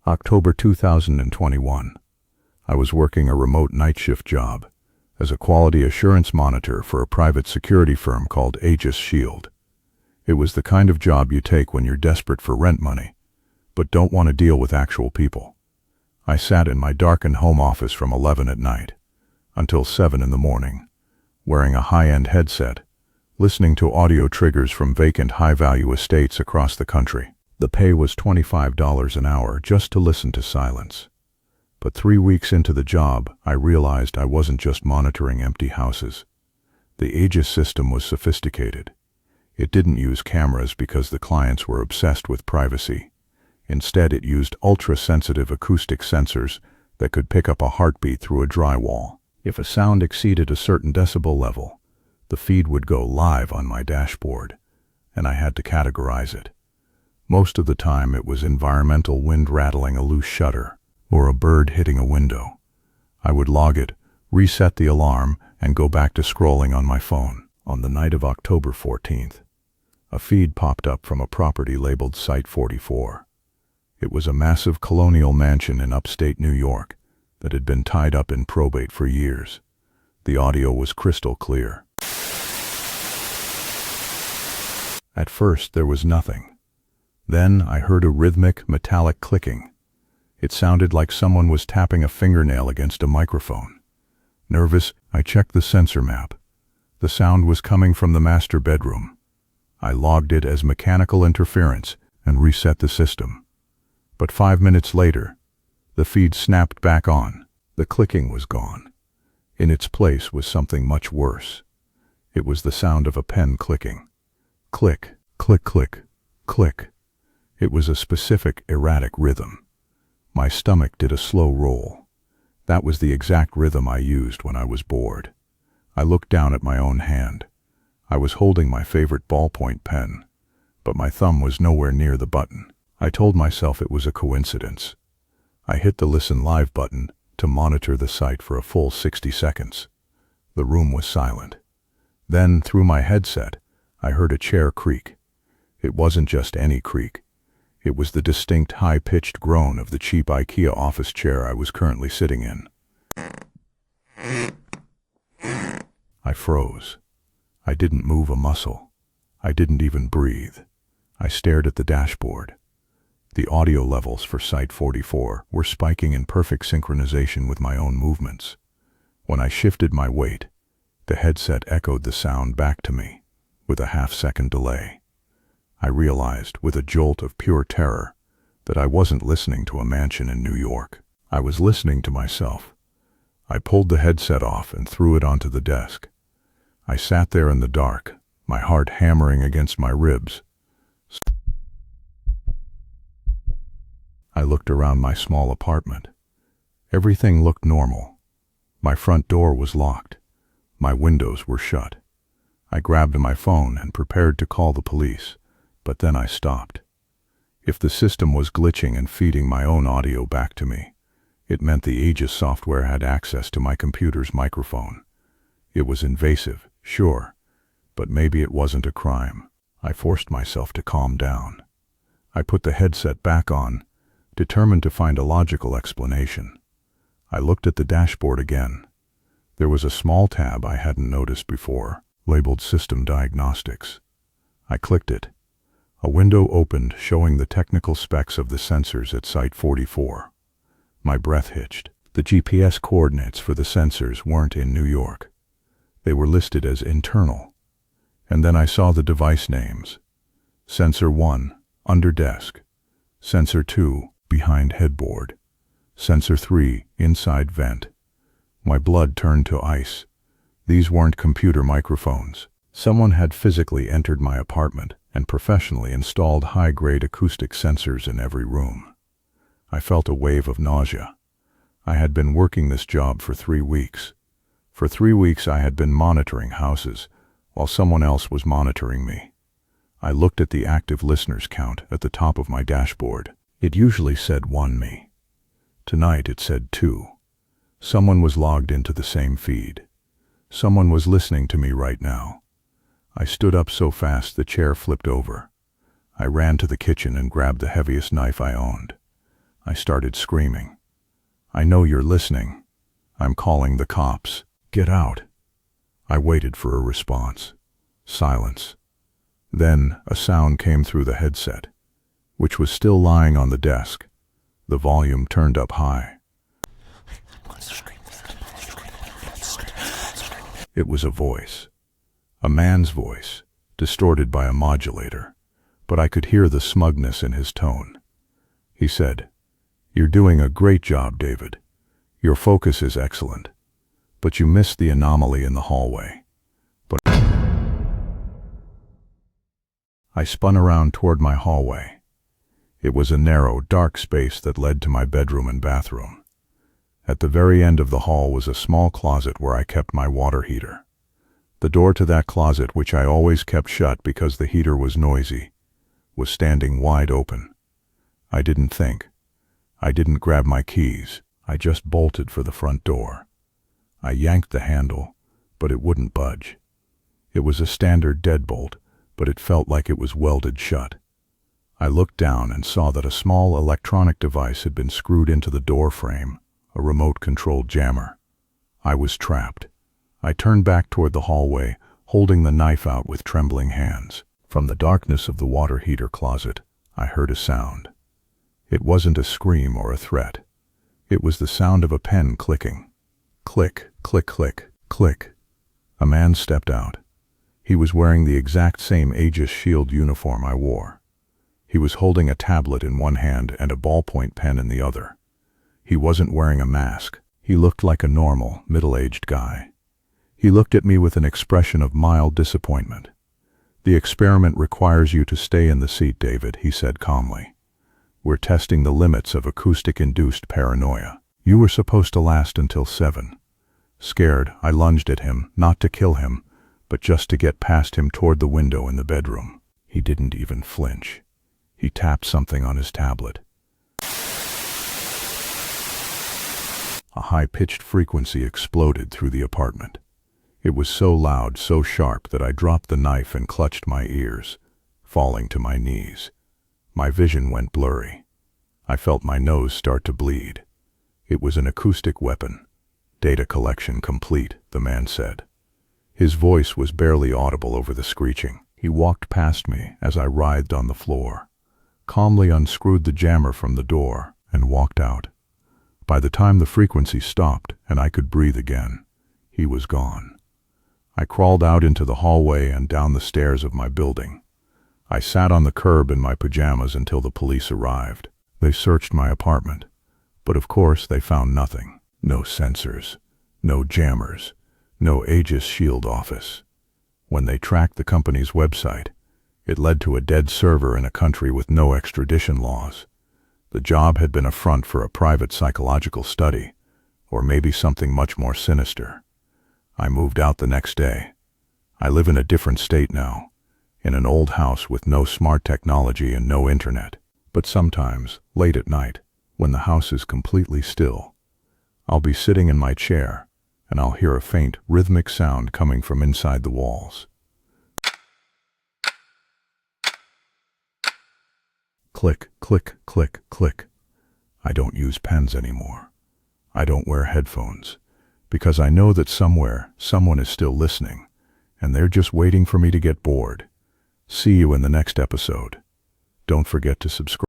October 2021. I was working a remote night shift job as a quality assurance monitor for a private security firm called Aegis Shield. It was the kind of job you take when you're desperate for rent money, but don't want to deal with actual people. I sat in my darkened home office from 11 at night until 7 in the morning, wearing a high-end headset, listening to audio triggers from vacant high-value estates across the country. The pay was $25 an hour just to listen to silence. But 3 weeks into the job, I realized I wasn't just monitoring empty houses. The Aegis system was sophisticated. It didn't use cameras because the clients were obsessed with privacy. Instead, it used ultra-sensitive acoustic sensors that could pick up a heartbeat through a drywall. If a sound exceeded a certain decibel level, the feed would go live on my dashboard, and I had to categorize it. Most of the time it was environmental wind rattling a loose shutter or a bird hitting a window. I would log it, reset the alarm, and go back to scrolling on my phone. On the night of October 14th, a feed popped up from a property labeled Site 44. It was a massive colonial mansion in upstate New York that had been tied up in probate for years. The audio was crystal clear. At first there was nothing. Then I heard a rhythmic, metallic clicking. It sounded like someone was tapping a fingernail against a microphone. Nervous, I checked the sensor map. The sound was coming from the master bedroom. I logged it as mechanical interference and reset the system. But 5 minutes later, the feed snapped back on. The clicking was gone. In its place was something much worse. It was the sound of a pen clicking. Click, click, click, click. It was a specific, erratic rhythm. My stomach did a slow roll. That was the exact rhythm I used when I was bored. I looked down at my own hand. I was holding my favorite ballpoint pen, but my thumb was nowhere near the button. I told myself it was a coincidence. I hit the Listen Live button to monitor the site for a full 60 seconds. The room was silent. Then, through my headset, I heard a chair creak. It wasn't just any creak. It was the distinct high-pitched groan of the cheap IKEA office chair I was currently sitting in. I froze. I didn't move a muscle. I didn't even breathe. I stared at the dashboard. The audio levels for Site 44 were spiking in perfect synchronization with my own movements. When I shifted my weight, the headset echoed the sound back to me, with a half-second delay. I realized, with a jolt of pure terror, that I wasn't listening to a mansion in New York. I was listening to myself. I pulled the headset off and threw it onto the desk. I sat there in the dark, my heart hammering against my ribs. I looked around my small apartment. Everything looked normal. My front door was locked. My windows were shut. I grabbed my phone and prepared to call the police. But then I stopped. If the system was glitching and feeding my own audio back to me, it meant the Aegis software had access to my computer's microphone. It was invasive, sure, but maybe it wasn't a crime. I forced myself to calm down. I put the headset back on, determined to find a logical explanation. I looked at the dashboard again. There was a small tab I hadn't noticed before, labeled System Diagnostics. I clicked it. A window opened showing the technical specs of the sensors at Site 44. My breath hitched. The GPS coordinates for the sensors weren't in New York. They were listed as internal. And then I saw the device names. Sensor 1, under desk. Sensor 2, behind headboard. Sensor 3, inside vent. My blood turned to ice. These weren't computer microphones. Someone had physically entered my apartment and professionally installed high-grade acoustic sensors in every room. I felt a wave of nausea. I had been working this job for 3 weeks. For 3 weeks I had been monitoring houses, while someone else was monitoring me. I looked at the active listeners count at the top of my dashboard. It usually said 1 me. Tonight it said 2. Someone was logged into the same feed. Someone was listening to me right now. I stood up so fast the chair flipped over. I ran to the kitchen and grabbed the heaviest knife I owned. I started screaming. "I know you're listening. I'm calling the cops. Get out." I waited for a response. Silence. Then a sound came through the headset, which was still lying on the desk, the volume turned up high. It was a voice. A man's voice, distorted by a modulator, but I could hear the smugness in his tone. He said, "You're doing a great job, David. Your focus is excellent, but you missed the anomaly in the hallway." But I spun around toward my hallway. It was a narrow, dark space that led to my bedroom and bathroom. At the very end of the hall was a small closet where I kept my water heater. The door to that closet, which I always kept shut because the heater was noisy, was standing wide open. I didn't think. I didn't grab my keys. I just bolted for the front door. I yanked the handle, but it wouldn't budge. It was a standard deadbolt, but it felt like it was welded shut. I looked down and saw that a small electronic device had been screwed into the door frame, a remote-controlled jammer. I was trapped. I turned back toward the hallway, holding the knife out with trembling hands. From the darkness of the water heater closet, I heard a sound. It wasn't a scream or a threat. It was the sound of a pen clicking. Click, click, click, click. A man stepped out. He was wearing the exact same Aegis Shield uniform I wore. He was holding a tablet in one hand and a ballpoint pen in the other. He wasn't wearing a mask. He looked like a normal, middle-aged guy. He looked at me with an expression of mild disappointment. "The experiment requires you to stay in the seat, David," he said calmly. "We're testing the limits of acoustic-induced paranoia. You were supposed to last until 7. Scared, I lunged at him, not to kill him, but just to get past him toward the window in the bedroom. He didn't even flinch. He tapped something on his tablet. A high-pitched frequency exploded through the apartment. It was so loud, so sharp, that I dropped the knife and clutched my ears, falling to my knees. My vision went blurry. I felt my nose start to bleed. It was an acoustic weapon. "Data collection complete," the man said. His voice was barely audible over the screeching. He walked past me as I writhed on the floor, calmly unscrewed the jammer from the door, and walked out. By the time the frequency stopped and I could breathe again, he was gone. I crawled out into the hallway and down the stairs of my building. I sat on the curb in my pajamas until the police arrived. They searched my apartment, but of course they found nothing. No sensors, no jammers, no Aegis Shield office. When they tracked the company's website, it led to a dead server in a country with no extradition laws. The job had been a front for a private psychological study, or maybe something much more sinister. I moved out the next day. I live in a different state now, in an old house with no smart technology and no internet. But sometimes, late at night, when the house is completely still, I'll be sitting in my chair, and I'll hear a faint, rhythmic sound coming from inside the walls. Click, click, click, click. I don't use pens anymore. I don't wear headphones, because I know that somewhere, someone is still listening, and they're just waiting for me to get bored. See you in the next episode. Don't forget to subscribe.